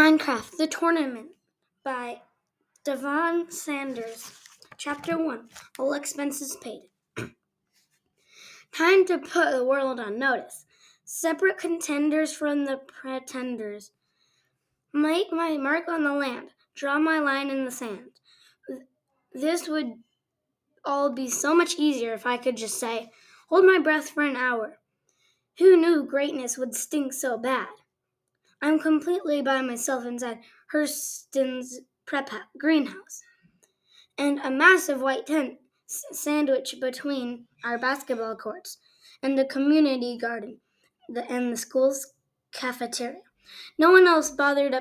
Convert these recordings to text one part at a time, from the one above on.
Minecraft, The Tournament by Devon Sanders. Chapter 1, All Expenses Paid. Time to put the world on notice. Separate contenders from the pretenders. Make my mark on the land. Draw my line in the sand. This would all be so much easier if I could just say, hold my breath for an hour. Who knew greatness would stink so bad? I'm completely by myself inside Hurston's greenhouse, and a massive white tent sandwiched between our basketball courts and the community garden and the school's cafeteria. No one else bothered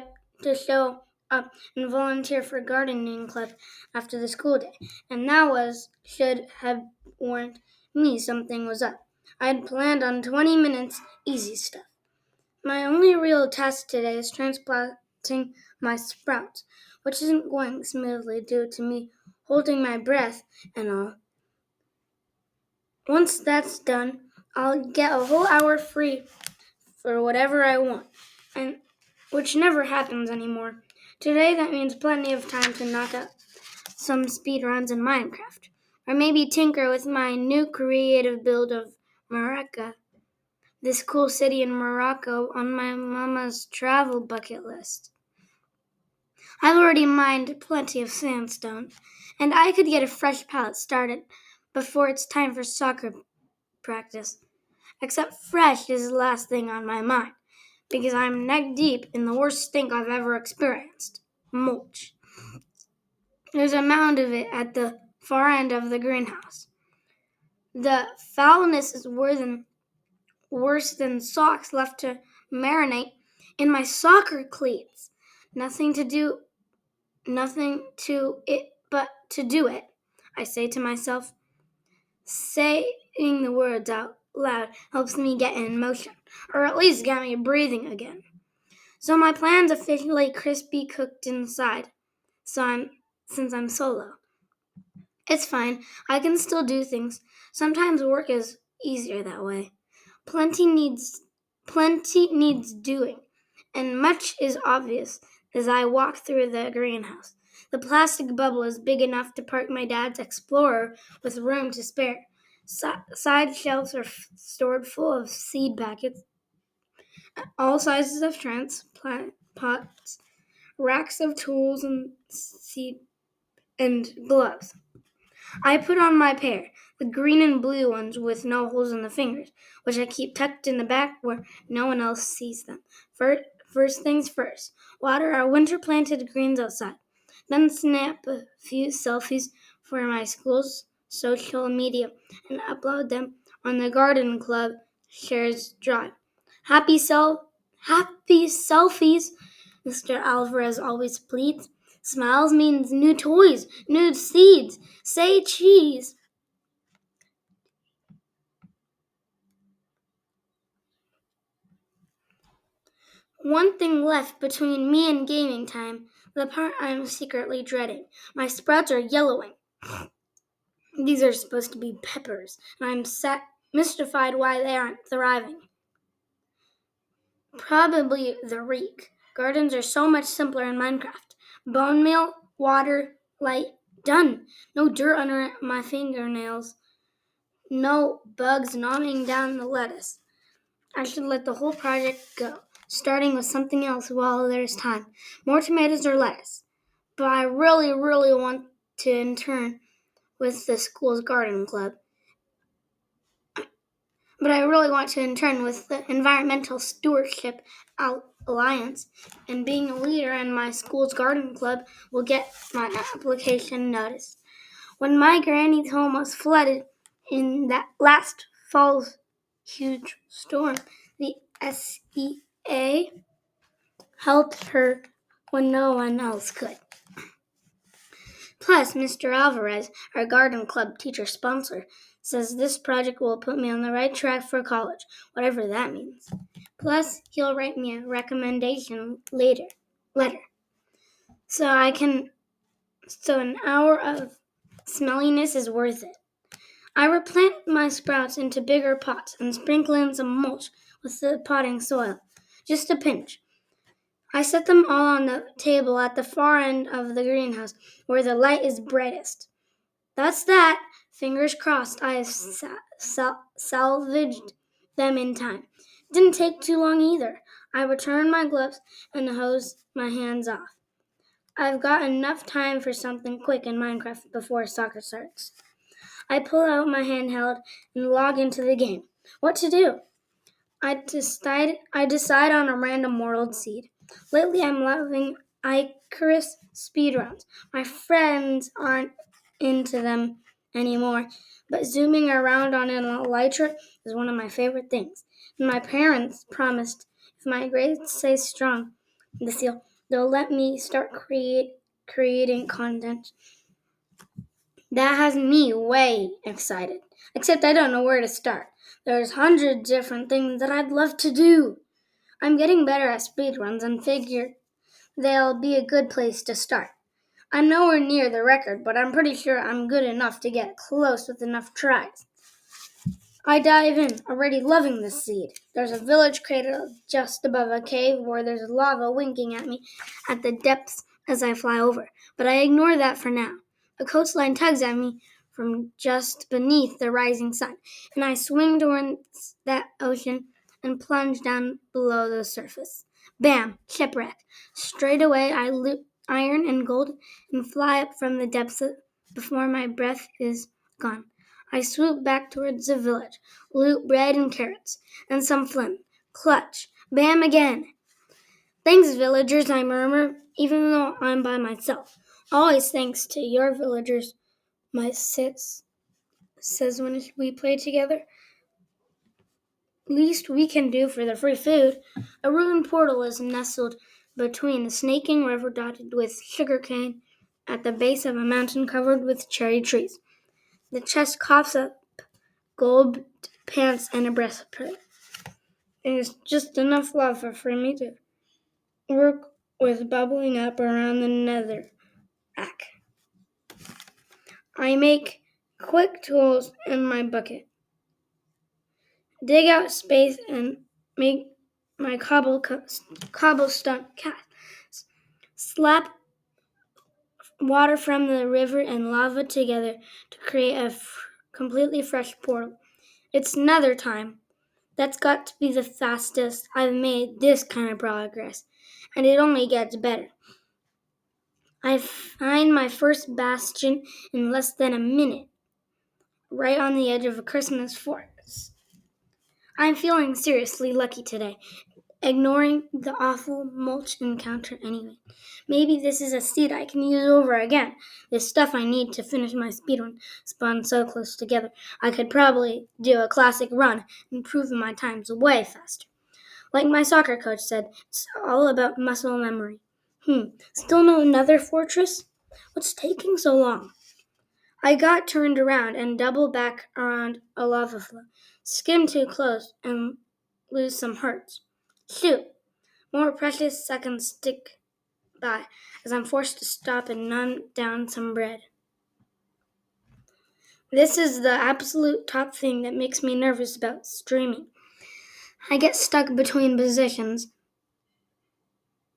to show up and volunteer for gardening club after the school day, and should have warned me something was up. I'd planned on 20 minutes easy stuff. My only real task today is transplanting my sprouts, which isn't going smoothly due to me holding my breath and all. Once that's done, I'll get a whole hour free for whatever I want, and which never happens anymore. Today that means plenty of time to knock out some speed runs in Minecraft, or maybe tinker with my new creative build of Maraca, this cool city in Morocco on my mama's travel bucket list. I've already mined plenty of sandstone, and I could get a fresh pallet started before it's time for soccer practice. Except fresh is the last thing on my mind, because I'm neck deep in the worst stink I've ever experienced. Mulch. There's a mound of it at the far end of the greenhouse. The foulness is worse than socks left to marinate in my soccer cleats. Nothing to it but to do it, I say to myself. Saying the words out loud helps me get in motion, or at least get me breathing again. So my plan's officially crispy cooked inside, since I'm solo. It's fine, I can still do things. Sometimes work is easier that way. Plenty needs doing, and much is obvious as I walk through the greenhouse. The plastic bubble is big enough to park my dad's Explorer with room to spare. Side shelves are stored full of seed packets, all sizes of transplant pots, racks of tools and seed and gloves. I put on my pair, the green and blue ones with no holes in the fingers, which I keep tucked in the back where no one else sees them. First things first, water our winter planted greens outside. Then snap a few selfies for my school's social media and upload them on the garden club shares drive. Happy selfies, Mr. Alvarez always pleads. Smiles means new toys, new seeds. Say cheese. One thing left between me and gaming time, the part I'm secretly dreading. My sprouts are yellowing. These are supposed to be peppers, and I'm mystified why they aren't thriving. Probably the reek. Gardens are so much simpler in Minecraft. Bone meal, water, light, done. No dirt under my fingernails. No bugs gnawing down the lettuce. I should let the whole project go, starting with something else while there's time. More tomatoes or lettuce. But I really, really want to intern with the school's garden club. But I really want to intern with the Environmental Stewardship Alliance, and being a leader in my school's garden club will get my application noticed. When my granny's home was flooded in that last fall's huge storm, the SEA helped her when no one else could. Plus, Mr. Alvarez, our garden club teacher sponsor, says this project will put me on the right track for college, whatever that means. Plus, he'll write me a recommendation letter. So an hour of smelliness is worth it. I replant my sprouts into bigger pots and sprinkle in some mulch with the potting soil. Just a pinch. I set them all on the table at the far end of the greenhouse, where the light is brightest. That's that. Fingers crossed I have salvaged them in time. Didn't take too long either. I returned my gloves and hosed my hands off. I've got enough time for something quick in Minecraft before soccer starts. I pull out my handheld and log into the game. What to do? I decide on a random world seed. Lately I'm loving Icarus speedruns. My friends aren't into them anymore, but zooming around on an elytra is one of my favorite things. And my parents promised if my grades stay strong this year, they'll let me start creating content. That has me way excited. Except I don't know where to start. There's hundreds of different things that I'd love to do. I'm getting better at speedruns and figure they'll be a good place to start. I'm nowhere near the record, but I'm pretty sure I'm good enough to get close with enough tries. I dive in, already loving the seed. There's a village crater just above a cave where there's lava winking at me at the depths as I fly over, but I ignore that for now. A coastline tugs at me from just beneath the rising sun, and I swing towards that ocean and plunge down below the surface. Bam! Shipwreck. Straight away I loot iron and gold and fly up from the depths before my breath is gone. I swoop back towards the village, loot bread and carrots, and some flint. Clutch. Bam again. Thanks, villagers, I murmur, even though I'm by myself. Always thanks to your villagers, my sis says when we play together. Least we can do for the free food. A ruined portal is nestled between the snaking river dotted with sugarcane at the base of a mountain covered with cherry trees. The chest coughs up gold pants and a breastplate. There's just enough lava for me to work with bubbling up around the nether rack. I make quick tools in my bucket, dig out space, and make my cobblestone cast. Slap water from the river and lava together to create a completely fresh portal. It's nether time. That's got to be the fastest I've made this kind of progress, and it only gets better. I find my first bastion in less than a minute, right on the edge of a Christmas forest. I'm feeling seriously lucky today, ignoring the awful mulch encounter anyway. Maybe this is a seed I can use over again. This stuff I need to finish my speedrun spawns so close together. I could probably do a classic run, improving my times way faster. Like my soccer coach said, it's all about muscle memory. Still no nether fortress? What's taking so long? I got turned around and doubled back around a lava flow. Skim too close and lose some hearts. Shoot! More precious seconds stick by as I'm forced to stop and numb down some bread. This is the absolute top thing that makes me nervous about streaming. I get stuck between positions,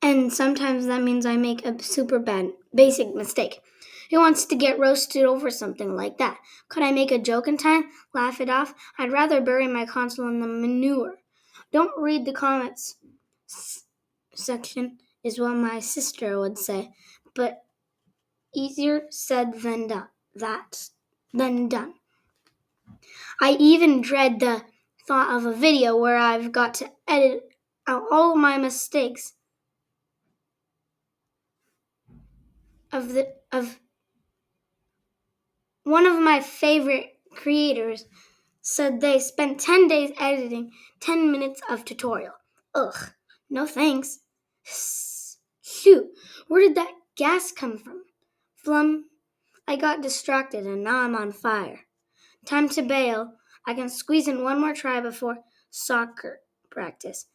and sometimes that means I make a super bad, basic mistake. Who wants to get roasted over something like that? Could I make a joke in time? Laugh it off? I'd rather bury my console in the manure. Don't read the comments section, is what my sister would say, but easier said than done. I even dread the thought of a video where I've got to edit out all of my mistakes of one of my favorite creators said they spent 10 days editing 10 minutes of tutorial. Ugh, no thanks. Shoot, where did that gas come from? Flum, I got distracted and now I'm on fire. Time to bail. I can squeeze in one more try before soccer practice.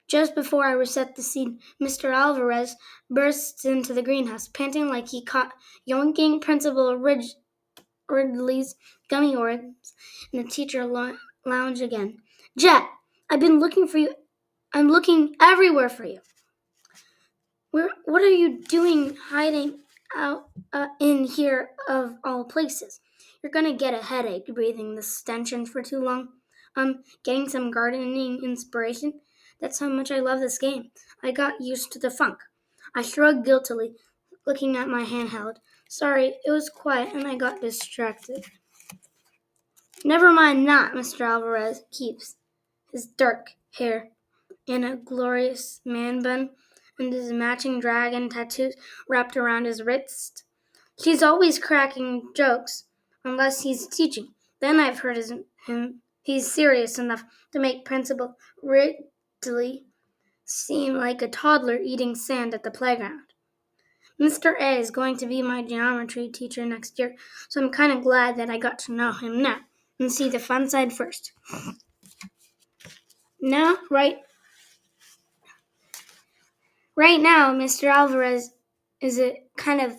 Just before I reset the seed, Mr. Alvarez bursts into the greenhouse, panting like he caught yoinking Principal Ridley's gummy worms in the teacher lounge again. Jet, I've been looking for you. I'm looking everywhere for you. What are you doing hiding out in here of all places? You're gonna get a headache breathing this stench in for too long. Getting some gardening inspiration. That's how much I love this game. I got used to the funk. I shrugged guiltily, looking at my handheld. Sorry, it was quiet and I got distracted. Never mind that, Mr. Alvarez keeps his dark hair in a glorious man bun and his matching dragon tattoos wrapped around his wrist. He's always cracking jokes, unless he's teaching. Then I've heard him. He's serious enough to make Principal Ridley seem like a toddler eating sand at the playground. Mr. A is going to be my geometry teacher next year, so I'm kind of glad that I got to know him now and see the fun side first. Now, right now, Mr. Alvarez is a kind of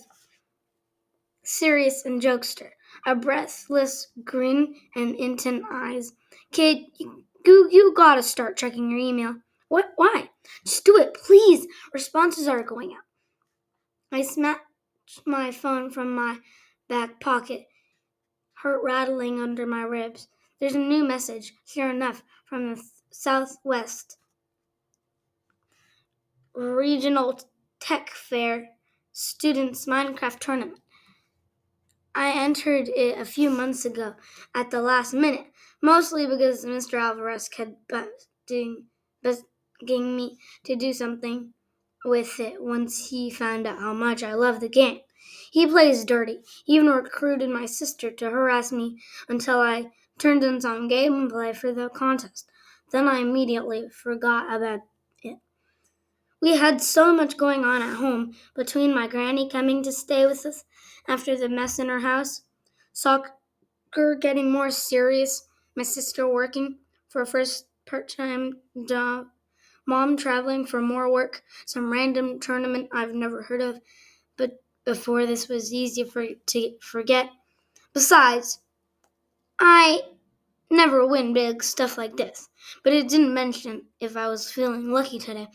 serious and jokester, a breathless grin and intent eyes. Kid, you gotta start checking your email. What? Why? Just do it, please. Responses are going out. I snatched my phone from my back pocket, heart rattling under my ribs. There's a new message, sure enough, from the Southwest Regional Tech Fair Students Minecraft Tournament. I entered it a few months ago at the last minute, mostly because Mr. Alvarez kept begging me to do something with it once he found out how much I love the game. He plays dirty. He even recruited my sister to harass me until I turned in some gameplay for the contest. Then I immediately forgot about it. We had so much going on at home, between my granny coming to stay with us after the mess in her house, soccer getting more serious, my sister working for a first part-time job, mom traveling for more work, some random tournament I've never heard of, but before this was easy to forget. Besides, I never win big stuff like this, but it didn't mention if I was feeling lucky today.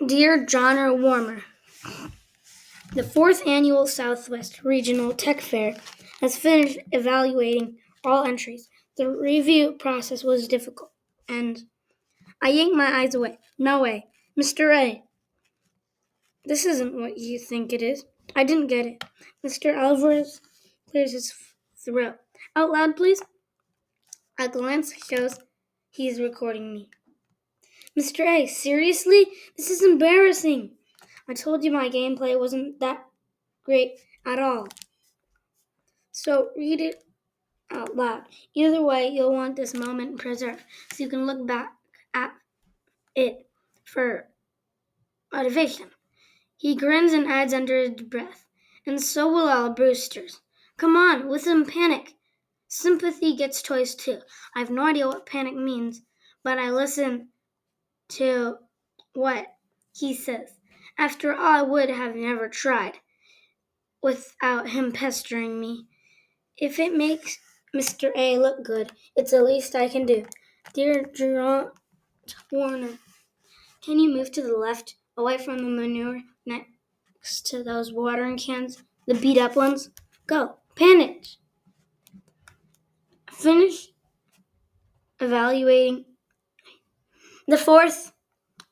Dear John or Warmer, the 4th Annual Southwest Regional Tech Fair has finished evaluating all entries. The review process was difficult, and I yanked my eyes away. No way. Mr. A, this isn't what you think it is. I didn't get it. Mr. Alvarez clears his throat. Out loud, please. A glance shows he's recording me. Mr. A, seriously? This is embarrassing. I told you my gameplay wasn't that great at all. So read it out loud. Either way, you'll want this moment preserved so you can look back at it for motivation. He grins and adds under his breath, and so will all Brewsters. Come on, with some panic. Sympathy gets toys too. I have no idea what panic means, but I listen to what he says. After all, I would have never tried without him pestering me. If it makes Mr. A look good, it's the least I can do. Dear Gerard Warner, can you move to the left, away from the manure next to those watering cans, the beat-up ones? Go, panic! Finish evaluating. The 4th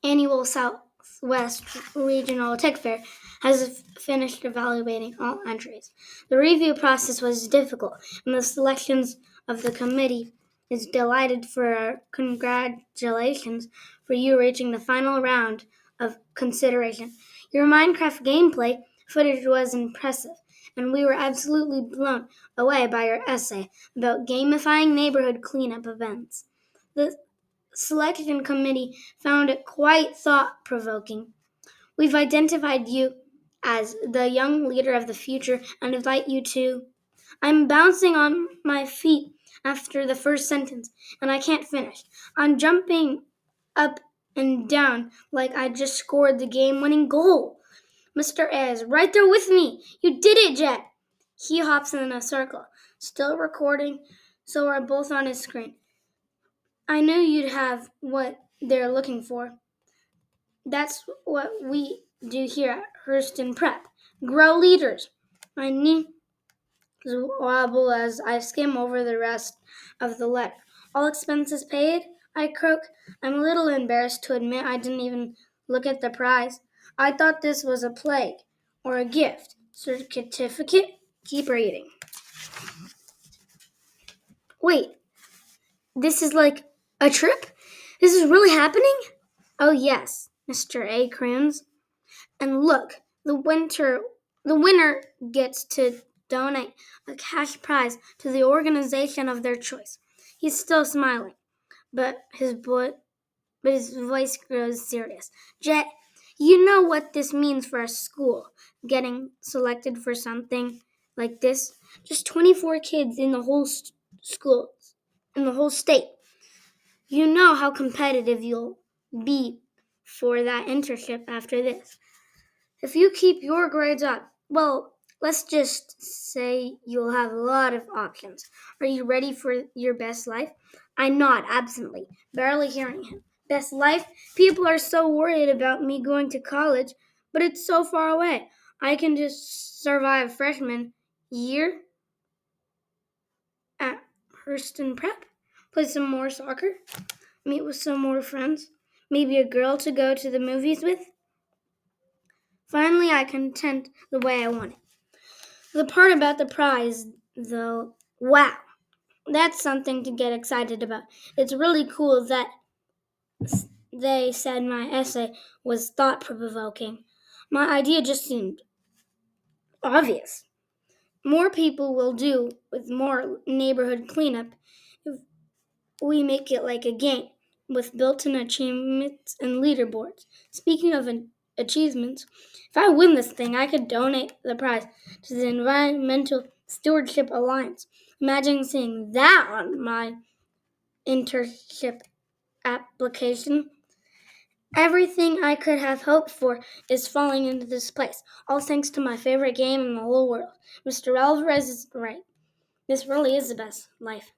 Annual Southwest Regional Tech Fair has finished evaluating all entries. The review process was difficult, and the selections of the committee is delighted for congratulations for you reaching the final round of consideration. Your Minecraft gameplay footage was impressive, and we were absolutely blown away by your essay about gamifying neighborhood cleanup events. The selection committee found it quite thought-provoking. We've identified you as the young leader of the future and invite you to. I'm bouncing on my feet after the first sentence, and I can't finish. I'm jumping up and down like I just scored the game-winning goal. Mr. A is right there with me. You did it, Jet. He hops in a circle, still recording, so we're both on his screen. I knew you'd have what they're looking for. That's what we do here at Hurston Prep. Grow leaders. My knees wobble as I skim over the rest of the letter. All expenses paid, I croak. I'm a little embarrassed to admit I didn't even look at the prize. I thought this was a plague or a gift. Certificate? Keep reading. Wait, this is like a trip? This is really happening? Oh, yes, Mr. A. croons. And look, the winner gets to donate a cash prize to the organization of their choice. He's still smiling, but his voice grows serious. Jet, you know what this means for a school, getting selected for something like this? Just 24 kids in the whole school, in the whole state. You know how competitive you'll be for that internship after this. If you keep your grades up, well, let's just say you'll have a lot of options. Are you ready for your best life? I nod absently, barely hearing him. Best life? People are so worried about me going to college, but it's so far away. I can just survive freshman year at Hurston Prep, play some more soccer, meet with some more friends, maybe a girl to go to the movies with. Finally, I content the way I want it. The part about the prize, though, wow, that's something to get excited about. It's really cool that they said my essay was thought-provoking. My idea just seemed obvious. More people will do with more neighborhood cleanup if we make it like a game with built-in achievements and leaderboards. Speaking of achievements, if I win this thing, I could donate the prize to the Environmental Stewardship Alliance. Imagine seeing that on my internship application. Everything I could have hoped for is falling into this place, all thanks to my favorite game in the whole world. Mr. Alvarez is right. This really is the best life.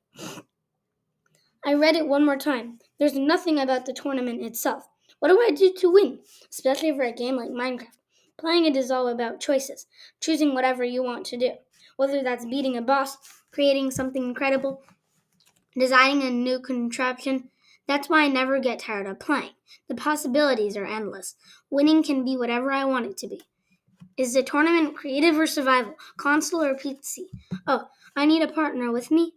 I read it one more time. There's nothing about the tournament itself. What do I do to win? Especially for a game like Minecraft. Playing it is all about choices, choosing whatever you want to do. Whether that's beating a boss, creating something incredible, designing a new contraption. That's why I never get tired of playing. The possibilities are endless. Winning can be whatever I want it to be. Is the tournament creative or survival? Console or PC? Oh, I need a partner with me?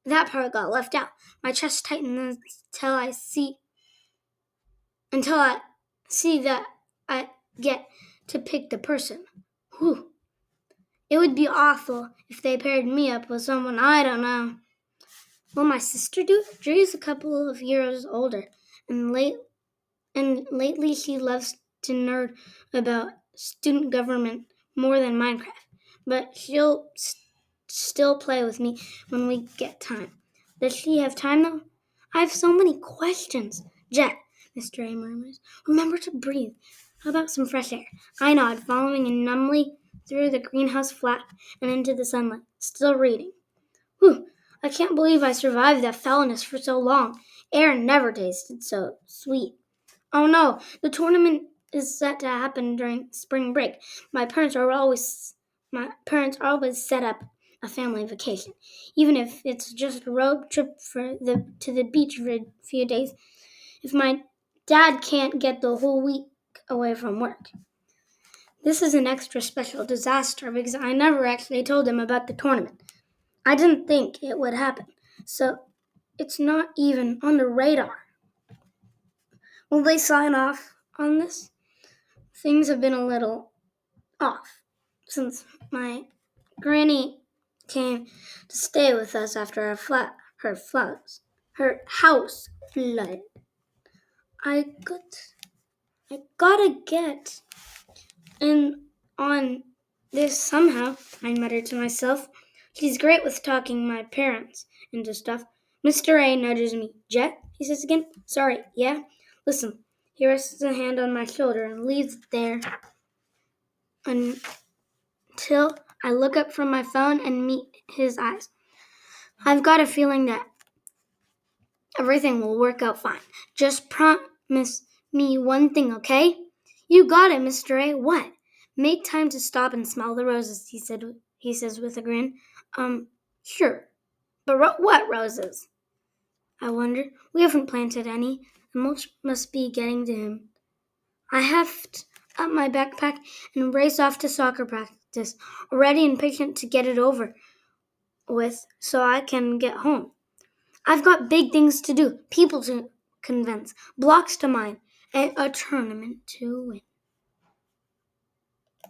That part got left out. My chest tightens until I see that I get to pick the person. Whew. It would be awful if they paired me up with someone I don't know. Will my sister do it? Drew's a couple of years older, and lately she loves to nerd about student government more than Minecraft. But she'll still play with me when we get time. Does she have time though? I have so many questions. Jet, Mr. A murmurs. Remember to breathe. How about some fresh air? I nod, following him numbly through the greenhouse flat and into the sunlight, still reading. Whew, I can't believe I survived that foulness for so long. Air never tasted so sweet. Oh no, the tournament is set to happen during spring break. My parents always set up a family vacation, even if it's just a road trip to the beach for a few days. If my dad can't get the whole week away from work. This is an extra special disaster because I never actually told him about the tournament. I didn't think it would happen, so it's not even on the radar. Will they sign off on this? Things have been a little off since my granny came to stay with us after her house flooded. I gotta get in on this somehow, I muttered to myself. She's great with talking my parents into stuff. Mr. A nudges me. Jet, he says again. Sorry, yeah? Listen, he rests a hand on my shoulder and leaves it there until I look up from my phone and meet his eyes. I've got a feeling that Everything will work out fine. Just promise me one thing, okay? You got it, Mr. A. What? Make time to stop and smell the roses, he says with a grin. Sure. But what roses? I wonder. We haven't planted any. The mulch must be getting to him. I heft up my backpack and race off to soccer practice, ready and patient to get it over with so I can get home. I've got big things to do, people to convince, blocks to mine, and a tournament to win.